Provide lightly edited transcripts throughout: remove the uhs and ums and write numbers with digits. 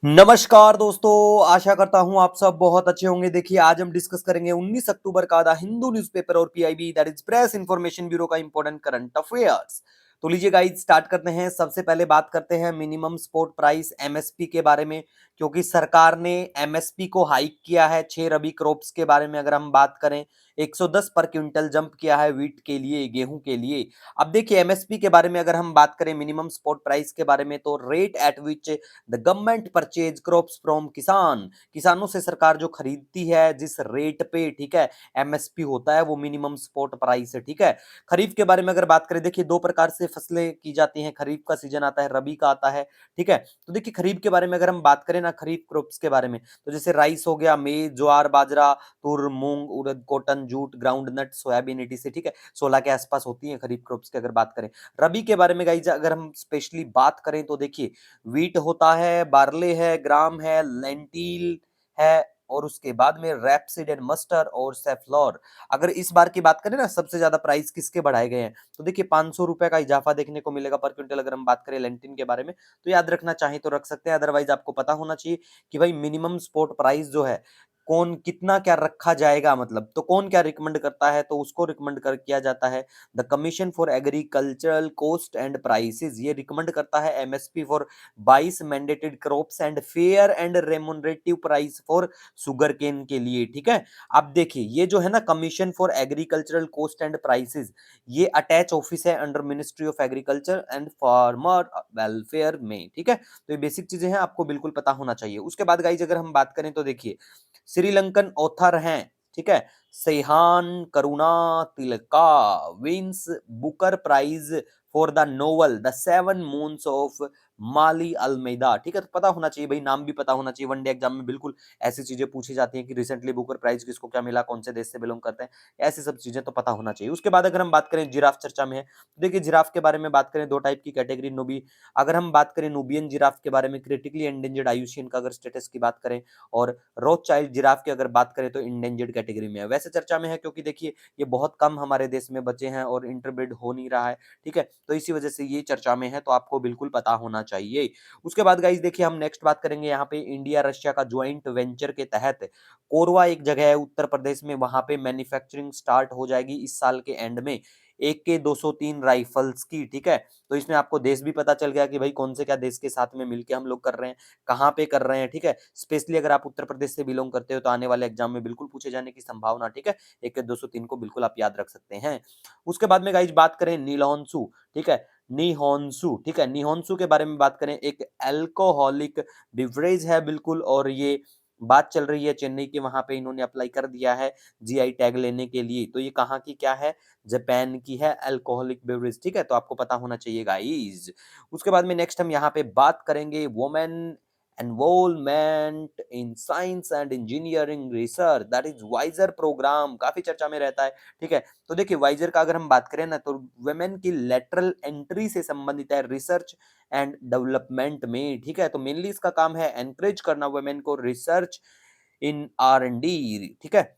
नमस्कार दोस्तों, आशा करता हूँ आप सब बहुत अच्छे होंगे। देखिए आज हम डिस्कस करेंगे 19 अक्टूबर का द हिंदू न्यूज़पेपर और PIB that is press information bureau का इंपॉर्टेंट करंट अफेयर्स। तो लीजिए गाइस स्टार्ट करते हैं। सबसे पहले बात करते हैं मिनिमम सपोर्ट प्राइस एमएसपी के बारे में, क्योंकि सरकार ने एमएसपी को हाइक किया है। 6 रबी क्रॉप्स के बारे में अगर हम बात करें 110 पर क्विंटल जंप किया है व्हीट के लिए, गेहूं के लिए। अब देखिए एमएसपी के बारे में अगर हम बात करें मिनिमम सपोर्ट प्राइस के बारे में, तो rate at which the government purchase crops from किसान, किसानों से सरकार जो खरीदती है जिस रेट पे, ठीक है, एमएसपी होता है वो मिनिमम सपोर्ट प्राइस है। ठीक है, खरीफ के बारे में अगर बात करें, देखिए दो प्रकार से फसलें की जाती हैं। खरीफ का सीजन आता है, रबी का आता है। ठीक है, तो देखिए खरीफ के बारे में अगर हम बात करें ना, खरीफ क्रॉप्स के बारे में, तो जैसे राइस हो गया, मेज, jowar, bajra, tur, moong, urad, cotton, jute, groundnut, soybean, ETC. ठीक है, 16 के आसपास होती है खरीफ क्रॉप्स की अगर बात करें। रबी के बारे में गाइस अगर हम स्पेशली बात करें तो देखिए व्हीट होता है, बार्ले है, ग्राम है, लेंटिल है, और उसके बाद में रैपसीड एंड मस्टर और सेफ्लॉर। अगर इस बार की बात करें ना, सबसे ज्यादा प्राइस किसके बढ़ाए गए हैं, तो देखिए 500 रुपए का इजाफा देखने को मिलेगा पर क्विंटल। अगर हम बात करें लेंटिन के बारे में, तो याद रखना चाहे तो रख सकते हैं, अदरवाइज आपको पता होना चाहिए कि भाई मिनिमम सपोर्ट प्राइस जो है कौन कितना क्या रखा जाएगा, मतलब तो कौन क्या रिकमेंड करता है, तो उसको रिकमेंड कर किया जाता है the commission for agricultural cost and prices. ये रिकमेंड करता है MSP for 22 mandated crops and fair and remunerative price for sugarcane के लिए। ठीक है, अब देखिए ये जो है ना commission for agricultural cost and prices, ये अटैच ऑफिस है under ministry of agriculture and farmer welfare में। ठीक है, तो ये बेसिक चीजें हैं, आपको बिल्कुल पता होना चाहिए। उसके बाद गाइज अगर हम बात करें तो देखिए श्रीलंकन ऑथर हैं, ठीक है, Shehan Karunatilaka wins Booker prize for the novel the Seven Moons of Maali Almeida. ठीक है, तो पता होना चाहिए भाई, नाम भी पता होना चाहिए। वनडे एग्जाम में बिल्कुल ऐसी चीजें पूछी जाती हैं कि रिसेंटली बुकर प्राइज किसको क्या मिला, कौन से देश से बिलोंग करते हैं, ऐसी सब चीजें तो पता होना चाहिए। उसके बाद अगर हम बात करें जिराफ चर्चा में है, तो देखिए जिराफ के बारे में बात करें, दो टाइप की कैटेगरी नोबी। अगर हम बात करें नूबियन जिराफ के बारे में, क्रिटिकली एंडेंजर्ड आयुषियन का अगर स्टेटस की बात करें, और रोथचाइल्ड जिराफ की अगर बात करें तो इंडेंजर्ड कैटेगरी में है। वैसे चर्चा में है क्योंकि देखिए ये बहुत कम हमारे देश में बचे हैं और इंटरब्रीड हो नहीं रहा है। ठीक है, तो इसी वजह से ये चर्चा में है, तो आपको बिल्कुल पता होना चाहिए। उसके बाद गाइस देखिए हम नेक्स्ट बात करेंगे यहाँ पे इंडिया रशिया का ज्वाइंट वेंचर के तहत कोरवा एक जगह है उत्तर प्रदेश में, वहां पे मैन्युफैक्चरिंग स्टार्ट हो जाएगी इस साल के एंड में, एक के 203 राइफल्स की। ठीक है, तो इसमें आपको देश भी पता चल गया कि भाई कौन से क्या देश के साथ में मिलके हम लोग कर रहे हैं, कहाँ पे कर रहे हैं। ठीक है, स्पेशली अगर आप उत्तर प्रदेश से बिलोंग करते हो तो आने वाले एग्जाम में बिल्कुल पूछे जाने की संभावना। ठीक है, एक 203 को बिल्कुल आप याद रख सकते हैं। उसके बाद में गाइज बात करें नीलहोंसू, ठीक है, निहोंसू, ठीक है, निहोंसू के बारे में बात करें, एक अल्कोहलिक बिवरेज है बिल्कुल, और ये बात चल रही है चेन्नई के, वहां पे इन्होंने अप्लाई कर दिया है जीआई टैग लेने के लिए। तो ये कहाँ की क्या है, जापान की है अल्कोहलिक बेवरेज। ठीक है, तो आपको पता होना चाहिए गाइज। उसके बाद में नेक्स्ट हम यहाँ पे बात करेंगे women enrolment in science and engineering research that is वाइजर प्रोग्राम, काफी चर्चा में रहता है। ठीक है, तो देखिए वाइजर का अगर हम बात करें ना, तो वुमेन की लेटरल एंट्री से संबंधित है रिसर्च एंड डेवलपमेंट में। ठीक है, तो मेनली इसका काम है एनकरेज करना वुमेन को रिसर्च इन R&D। ठीक है,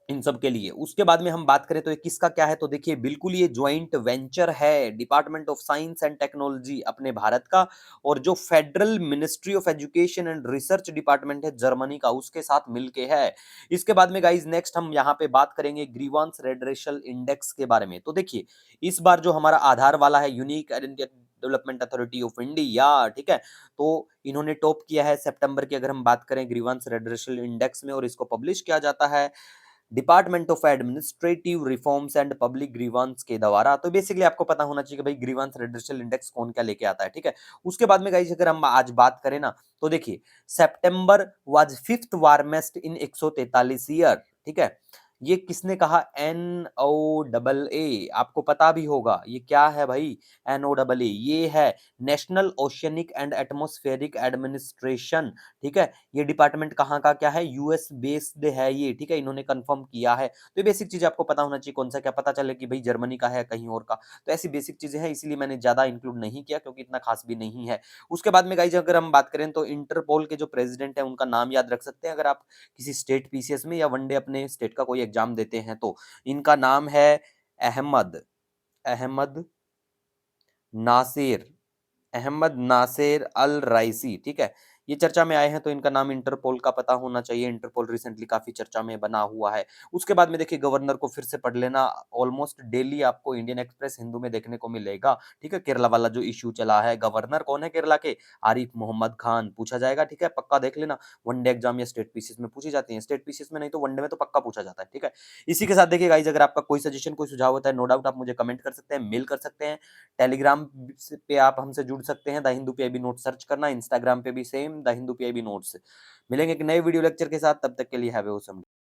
इन सब के लिए। उसके बाद में हम बात करें तो ये किसका क्या है, तो देखिए बिल्कुल ये ज्वाइंट वेंचर है department of science and technology अपने भारत का, और जो federal ministry of education and research department है जर्मनी का, उसके साथ मिलके है। इसके बाद में गाइज नेक्स्ट हम यहाँ पे बात करेंगे ग्रीवांस रेडरेशल इंडेक्स के बारे में। तो देखिए इस बार जो हमारा आधार वाला है, unique identity development authority of India, ठीक है, तो इन्होंने टॉप किया है सितंबर की अगर हम बात करें ग्रीवांस रेडरेशल इंडेक्स में, और इसको पब्लिश किया जाता है department of administrative reforms and public grievance के द्वारा। तो बेसिकली आपको पता होना चाहिए कि भाई ग्रीवांस रेडरेशल इंडेक्स कौन क्या लेके आता है। ठीक है, उसके बाद में गाइस अगर हम आज बात करें ना, तो देखिए September was fifth warmest in 143 year. ठीक है, ये किसने कहा, NOAA, आपको पता भी होगा ये क्या है भाई, NOAA ये है national oceanic and atmospheric administration. ठीक है, ये डिपार्टमेंट कहाँ का क्या है, यूएस बेस्ड है ये। ठीक है, इन्होंने कंफर्म किया है। तो ये बेसिक चीज आपको पता होना चाहिए, कौन सा क्या, पता चले कि भाई जर्मनी का है कहीं और का। तो ऐसी बेसिक चीजें हैं, इसीलिए मैंने ज्यादा इंक्लूड नहीं किया क्योंकि इतना खास भी नहीं है। उसके बाद में गाइज अगर हम बात करें तो इंटरपोल के जो प्रेसिडेंट है उनका नाम याद रख सकते हैं अगर आप किसी स्टेट पीसीएस में या वनडे अपने स्टेट का कोई एग्जाम देते हैं तो। इनका नाम है अहमद अहमद नासिर अहमद नासिर अल राइसी। ठीक है, ये चर्चा में आए हैं तो इनका नाम इंटरपोल का पता होना चाहिए। इंटरपोल रिसेंटली काफी चर्चा में बना हुआ है। उसके बाद में देखिए गवर्नर को फिर से पढ़ लेना। ऑलमोस्ट डेली आपको इंडियन एक्सप्रेस हिंदू में देखने को मिलेगा। ठीक है, केरला वाला जो इश्यू चला है, गवर्नर कौन है केरला के? आरिफ मोहम्मद खान पूछा जाएगा। ठीक है, पक्का देख लेना। वनडे एग्जाम या स्टेट पीसीस में पूछी जाती है, स्टेट पीसीस में नहीं तो वनडे में तो पक्का पूछा जाता है। ठीक है, इसी के साथ देखिए गाइज, अगर आपका कोई सजेशन कोई सुझाव होता है, नो डाउट आप मुझे कमेंट कर सकते हैं, मेल कर सकते हैं। टेलीग्राम पे आप हमसे जुड़ सकते हैं, the Hindu PIB notes search करना। इंस्टाग्राम पे भी same the Hindu PIB notes. मिलेंगे एक नए वीडियो लेक्चर के साथ, तब तक के लिए हैव ए ऑसम डे।